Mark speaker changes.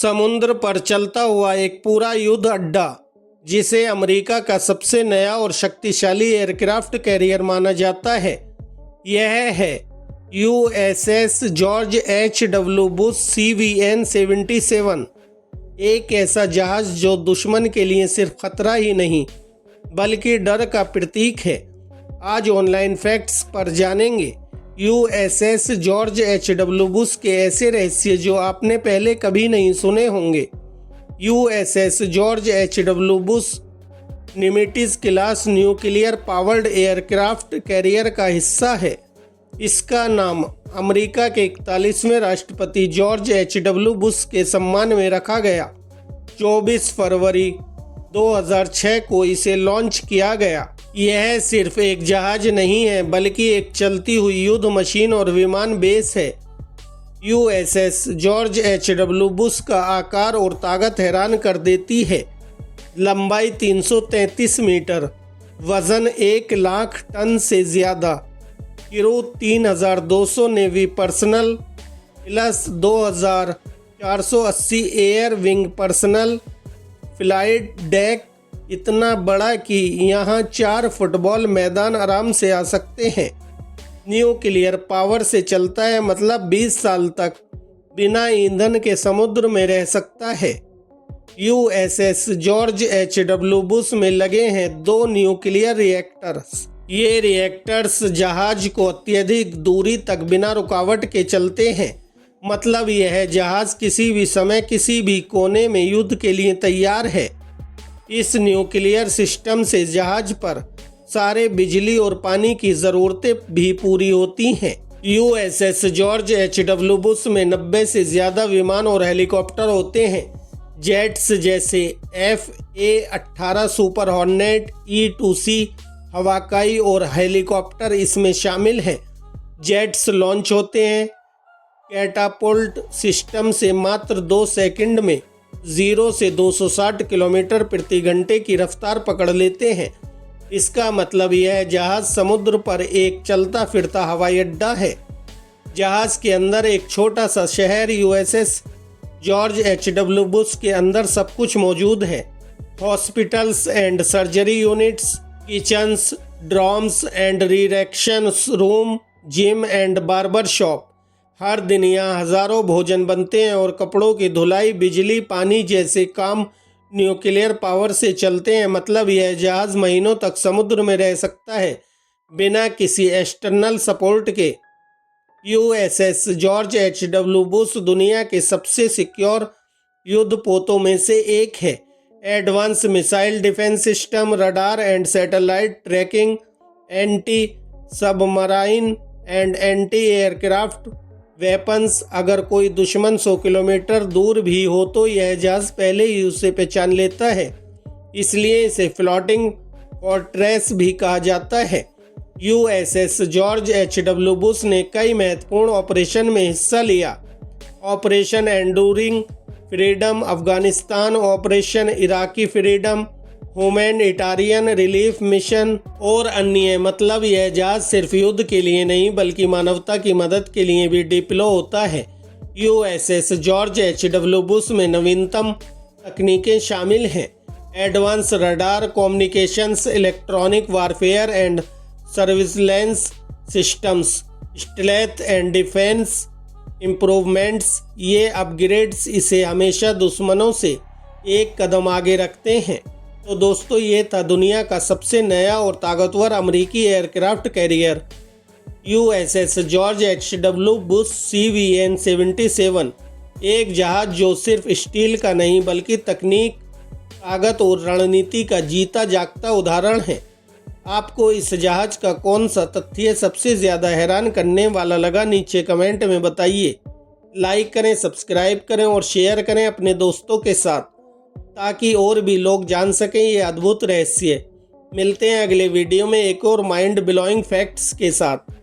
Speaker 1: समुद्र पर चलता हुआ एक पूरा युद्ध अड्डा, जिसे अमेरिका का सबसे नया और शक्तिशाली एयरक्राफ्ट कैरियर माना जाता है, यह है USS George H.W. Bush CVN 77। एक ऐसा जहाज जो दुश्मन के लिए सिर्फ खतरा ही नहीं बल्कि डर का प्रतीक है। आज ऑनलाइन फैक्ट्स पर जानेंगे USS जॉर्ज H.W. बुश के ऐसे रहस्य जो आपने पहले कभी नहीं सुने होंगे। USS George H.W. Bush Nimitz class nuclear powered aircraft carrier का हिस्सा है। इसका नाम अमेरिका के 41वें राष्ट्रपति जॉर्ज H.W. बुश के सम्मान में रखा गया। 24 फरवरी 2006 को इसे लॉन्च किया गया। यह सिर्फ एक जहाज नहीं है बल्कि एक चलती हुई युद्ध मशीन और विमान बेस है। USS George H.W. बुश का आकार और ताकत हैरान कर देती है। लंबाई 333 मीटर, वजन 1 लाख टन से ज़्यादा, crew 3200 navy personal plus 2480 air wing personal, flight deck इतना बड़ा कि यहाँ 4 फुटबॉल मैदान आराम से आ सकते हैं। न्यूक्लियर पावर से चलता है, मतलब 20 साल तक बिना ईंधन के समुद्र में रह सकता है। USS George H.W. बुश में लगे हैं 2 न्यूक्लियर रिएक्टर्स। ये रिएक्टर्स जहाज को अत्यधिक दूरी तक बिना रुकावट के चलते हैं, मतलब यह जहाज किसी भी समय किसी भी कोने में युद्ध के लिए तैयार है। इस न्यूक्लियर सिस्टम से जहाज पर सारे बिजली और पानी की ज़रूरतें भी पूरी होती हैं। USS George H.W. बुश में 90 से ज़्यादा विमान और हेलीकॉप्टर होते हैं। जेट्स जैसे FA-18 सुपर हॉर्नेट, E-2C हवाई और हेलीकॉप्टर इसमें शामिल हैं। जेट्स लॉन्च होते हैं कैटापुल्ट सिस्टम से मात्र 2 सेकंड में 0 से 260 किलोमीटर प्रति घंटे की रफ्तार पकड़ लेते हैं। इसका मतलब यह जहाज समुद्र पर एक चलता फिरता हवाई अड्डा है। जहाज के अंदर एक छोटा सा शहर USS जॉर्ज H.W. बुश के अंदर सब कुछ मौजूद है। Hospitals and surgery units, kitchens, dorms and reaction room, gym and barber shop. हर दिन यहाँ हज़ारों भोजन बनते हैं और कपड़ों की धुलाई, बिजली, पानी जैसे काम न्यूक्लियर पावर से चलते हैं। मतलब यह जहाज़ महीनों तक समुद्र में रह सकता है बिना किसी एक्सटर्नल सपोर्ट के। USS George H.W. बुश दुनिया के सबसे सिक्योर युद्धपोतों में से एक है। Advance missile defence system, radar and satellite tracking, anti submarine and anti aircraft weapons. अगर कोई दुश्मन 100 किलोमीटर दूर भी हो तो यह जहाज पहले ही उसे पहचान लेता है, इसलिए इसे फ्लोटिंग फोर्ट्रेस भी कहा जाता है। USS George H.W. बुश ने कई महत्वपूर्ण ऑपरेशन में हिस्सा लिया। Operation Enduring Freedom Afghanistan, Operation Iraqi Freedom, humanitarian relief mission और अन्य। मतलब यह जहाज सिर्फ युद्ध के लिए नहीं बल्कि मानवता की मदद के लिए भी डिप्लो होता है। USS George H.W. बुश में नवीनतम तकनीकें शामिल हैं। Advance radar communications, electronic warfare and surveillance systems, stealth and defence improvements. ये अपग्रेड्स इसे हमेशा दुश्मनों से एक कदम आगे रखते हैं। तो दोस्तों, ये था दुनिया का सबसे नया और ताकतवर अमेरिकी aircraft carrier USS George H.W. Bush CVN 77। एक जहाज जो सिर्फ स्टील का नहीं बल्कि तकनीक, ताकत और रणनीति का जीता जागता उदाहरण है। आपको इस जहाज का कौन सा तथ्य सबसे ज़्यादा हैरान करने वाला लगा, नीचे कमेंट में बताइए। लाइक करें, सब्सक्राइब करें और शेयर करें अपने दोस्तों के साथ, ताकि और भी लोग जान सकें ये अद्भुत रहस्य। मिलते हैं अगले वीडियो में एक और माइंड ब्लोइंग फैक्ट्स के साथ।